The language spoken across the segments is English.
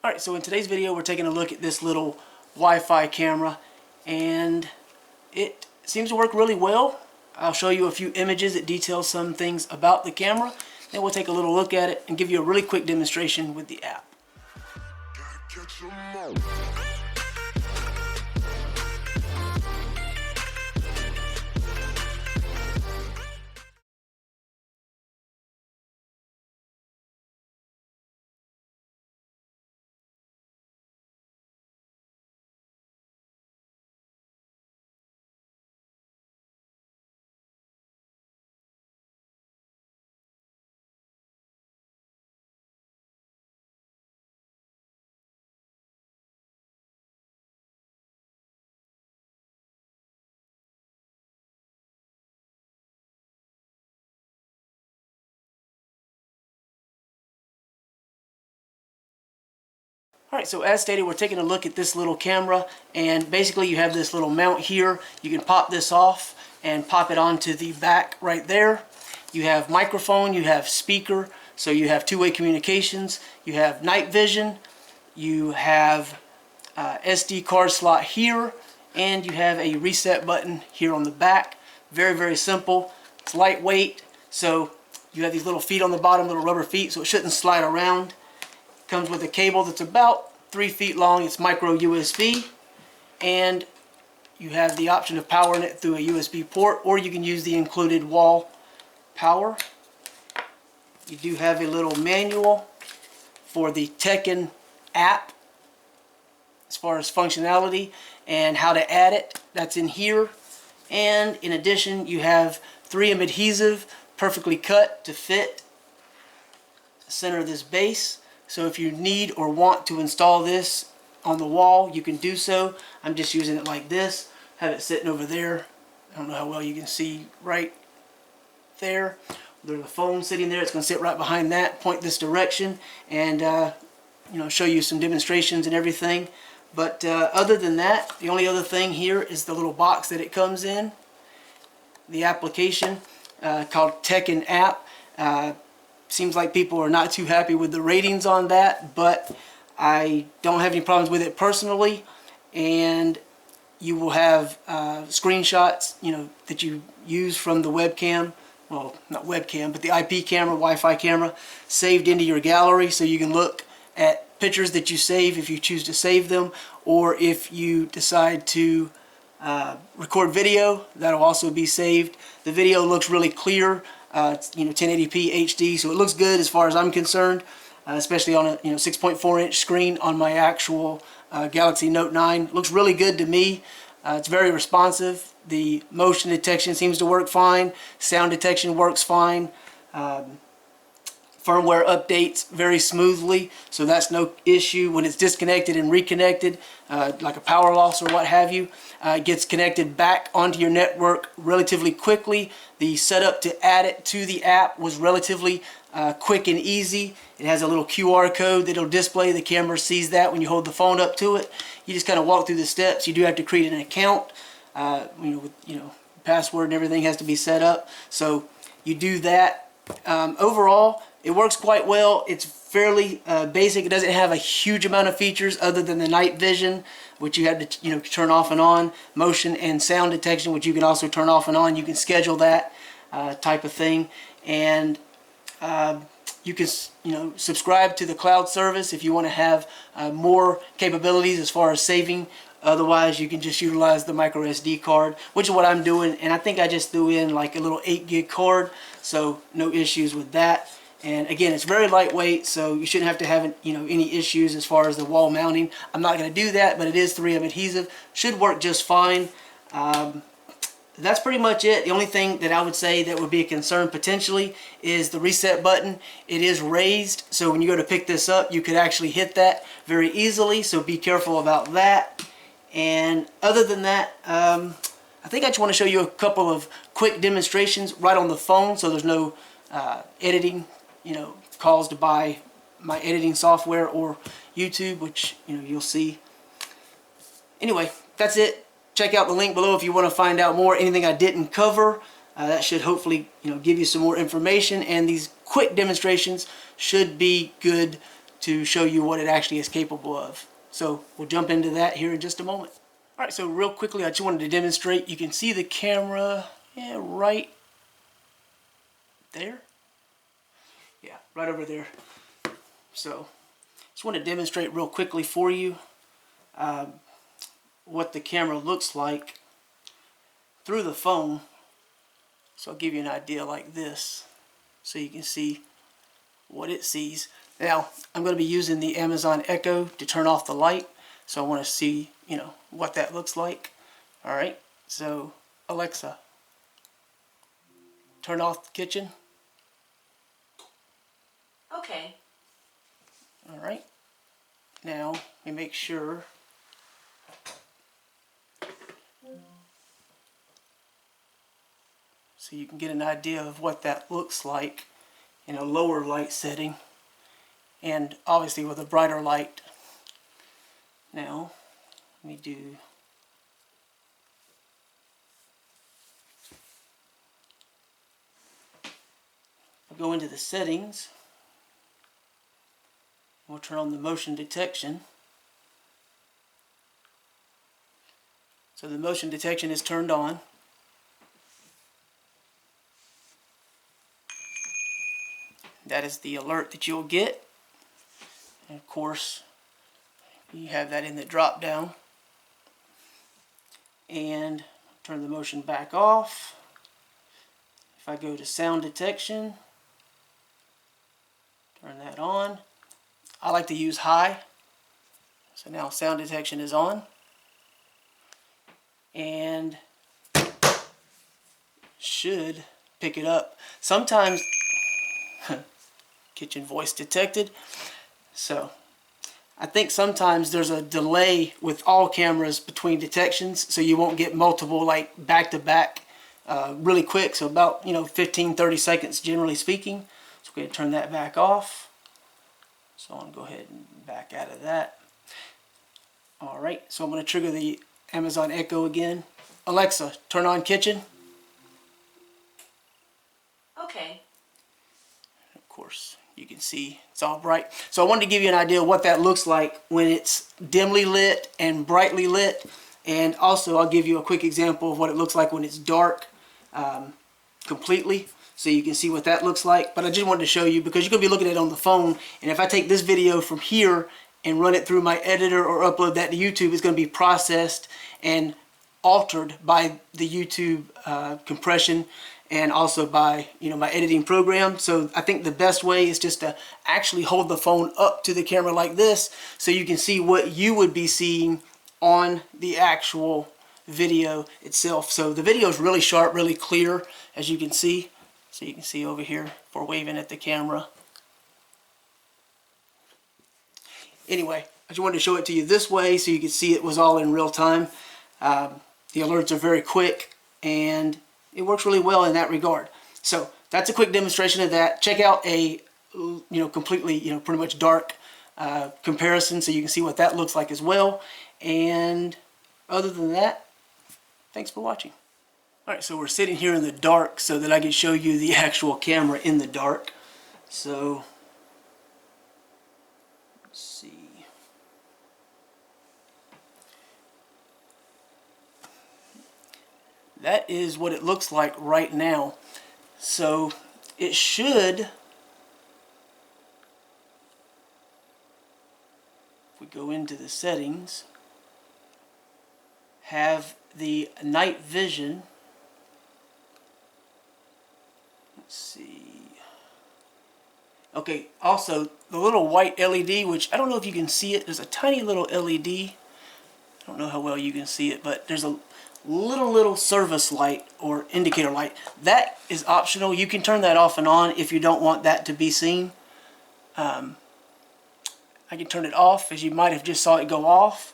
Alright, so in today's video we're taking a look at this little Wi-Fi camera, and it seems to work really well. I'll show you a few images that detail some things about the camera, then we'll take a little look at it and give you a really quick demonstration with the app. Alright, so as stated, we're taking a look at this little camera, and basically you have this little mount here. You can pop this off and pop it onto the back right there. You have microphone, you have speaker, so you have two-way communications, you have night vision, you have SD card slot here, and you have a reset button here on the back. Very, very simple. It's lightweight, so you have these little feet on the bottom, little rubber feet, so it shouldn't slide around. Comes with a cable that's about 3 feet long. It's micro USB, and you have the option of powering it through a USB port, or you can use the included wall power. You do have a little manual for the Teckin app as far as functionality and how to add it. That's in here. And in addition, you have 3M adhesive perfectly cut to fit the center of this base. So if you need or want to install this on the wall, you can do so. I'm just using it like this. Have it sitting over there. I don't know how well you can see right there. There's a phone sitting there. It's going to sit right behind that, point this direction, and show you some demonstrations and everything. But other than that, the only other thing here is the little box that it comes in. The application called Teckin app. Seems like people are not too happy with the ratings on that, but I don't have any problems with it personally. And you will have screenshots, that you use from the webcam, well, not webcam, but the IP camera, Wi-Fi camera, saved into your gallery, so you can look at pictures that you save if you choose to save them, or if you decide to record video, that'll also be saved. The video looks really clear. It's 1080p HD, so it looks good as far as I'm concerned, especially on a 6.4 inch screen on my actual Galaxy Note 9. It looks really good to me. It's very responsive. The motion detection seems to work fine. Sound detection works fine. Firmware updates very smoothly, so that's no issue. When it's disconnected and reconnected, like a power loss or what have you, it gets connected back onto your network relatively quickly. The setup to add it to the app was relatively quick and easy. It has a little QR code that'll display. The camera sees that when you hold the phone up to it. You just kind of walk through the steps. You do have to create an account, with password and everything has to be set up. So you do that. Overall, it works quite well. It's fairly basic. It doesn't have a huge amount of features other than the night vision, which you have to turn off and on. Motion and sound detection, which you can also turn off and on. You can schedule that type of thing, and you can subscribe to the cloud service if you want to have more capabilities as far as saving. Otherwise, you can just utilize the micro SD card, which is what I'm doing, and I think I just threw in like a little 8 gig card, so no issues with that. And again, it's very lightweight, so you shouldn't have to have any issues as far as the wall mounting. I'm not going to do that, but it is 3M adhesive. Should work just fine. That's pretty much it. The only thing that I would say that would be a concern potentially is the reset button. It is raised, so when you go to pick this up, you could actually hit that very easily, so be careful about that. And other than that, I think I just want to show you a couple of quick demonstrations right on the phone, so there's no editing calls to buy my editing software or YouTube, which you'll see. Anyway, that's it. Check out the link below if you want to find out more, anything I didn't cover. That should hopefully give you some more information, and these quick demonstrations should be good to show you what it actually is capable of. So we'll jump into that here in just a moment. Alright, so real quickly I just wanted to demonstrate. You can see the camera, right there. Yeah, right over there. So just want to demonstrate real quickly for you what the camera looks like through the phone. So I'll give you an idea like this so you can see what it sees. Now I'm going to be using the Amazon Echo to turn off the light, so I want to see, what that looks like. Alright, so Alexa, turn off the kitchen. Okay. Alright, now let me make sure. So you can get an idea of what that looks like in a lower light setting, and obviously with a brighter light. Now, let me do... I'll go into the settings. We'll turn on the motion detection. So the motion detection is turned on. That is the alert that you'll get. And of course, you have that in the drop down. And turn the motion back off. If I go to sound detection, turn that on. I like to use high. So now sound detection is on. And should pick it up. Sometimes kitchen voice detected. So I think sometimes there's a delay with all cameras between detections, so you won't get multiple like back to back really quick. So about 15-30 seconds generally speaking. So we're going to turn that back off. So I'm going to go ahead and back out of that. Alright, so I'm going to trigger the Amazon Echo again. Alexa, turn on kitchen. Okay. Of course, you can see it's all bright. So I wanted to give you an idea of what that looks like when it's dimly lit and brightly lit. And also I'll give you a quick example of what it looks like when it's dark completely, so you can see what that looks like. But I just wanted to show you because you're going to be looking at it on the phone, and if I take this video from here and run it through my editor or upload that to YouTube, it's going to be processed and altered by the YouTube compression and also by my editing program. So I think the best way is just to actually hold the phone up to the camera like this so you can see what you would be seeing on the actual video itself. So the video is really sharp, really clear, as you can see. So you can see over here for waving at the camera. Anyway, I just wanted to show it to you this way so you could see it was all in real time. The alerts are very quick and it works really well in that regard. So that's a quick demonstration of that. Check out a completely pretty much dark comparison so you can see what that looks like as well. And other than that, thanks for watching. Alright, so we're sitting here in the dark so that I can show you the actual camera in the dark. So let's see. That is what it looks like right now. So it should, if we go into the settings, have the night vision. Let's see. Okay, also the little white LED, which I don't know if you can see it. There's a tiny little LED. I don't know how well you can see it, but there's a little service light or indicator light. That is optional. You can turn that off and on if you don't want that to be seen. I can turn it off, as you might have just saw it go off,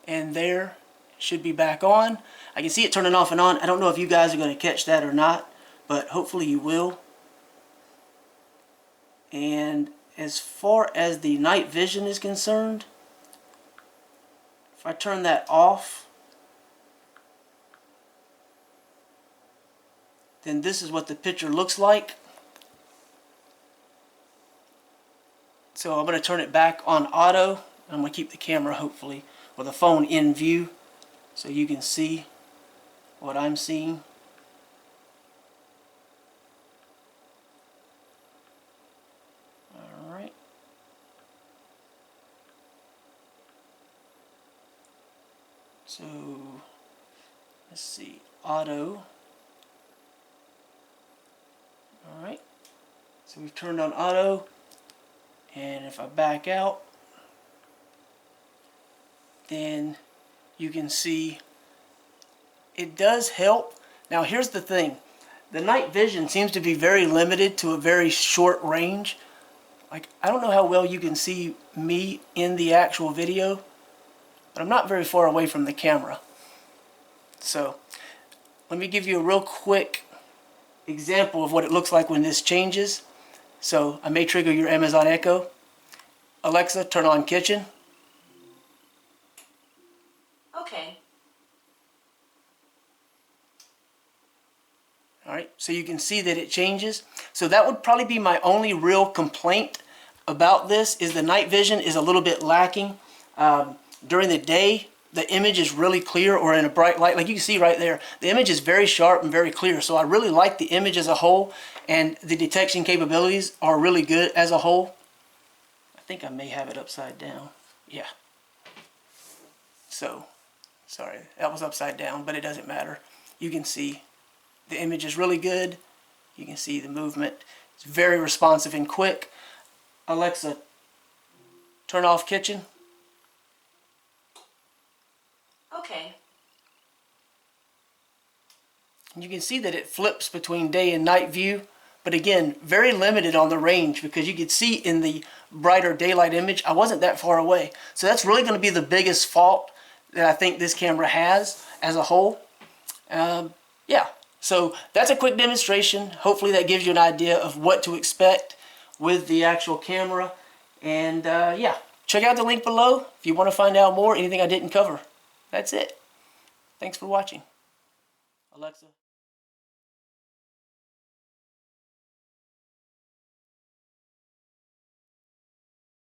and there it should be back on. I can see it turning off and on. I don't know if you guys are going to catch that or not, but hopefully you will. And as far as the night vision is concerned, if I turn that off, then this is what the picture looks like. So I'm going to turn it back on auto. I'm going to keep the camera, hopefully, or the phone in view so you can see what I'm seeing. Alright. So, let's see, auto. Alright. So we've turned on auto. And if I back out, then you can see it does help. Now here's the thing. The night vision seems to be very limited to a very short range. Like, I don't know how well you can see me in the actual video, but I'm not very far away from the camera. So let me give you a real quick example of what it looks like when this changes. So I may trigger your Amazon Echo. Alexa, turn on kitchen. Okay. Alright, so you can see that it changes. So that would probably be my only real complaint about this, is the night vision is a little bit lacking. During the day, the image is really clear, or in a bright light, like you can see right there, the image is very sharp and very clear. So I really like the image as a whole, and the detection capabilities are really good as a whole. I think I may have it upside down. Yeah. So, sorry, that was upside down, but it doesn't matter. You can see the image is really good. You can see the movement. It's very responsive and quick. Alexa, turn off kitchen. Okay. And you can see that it flips between day and night view, but again, very limited on the range, because you could see in the brighter daylight image, I wasn't that far away. So that's really going to be the biggest fault that I think this camera has as a whole. Yeah, so that's a quick demonstration. Hopefully that gives you an idea of what to expect with the actual camera. And yeah, check out the link below if you want to find out more, anything I didn't cover. That's it. Thanks for watching. Alexa.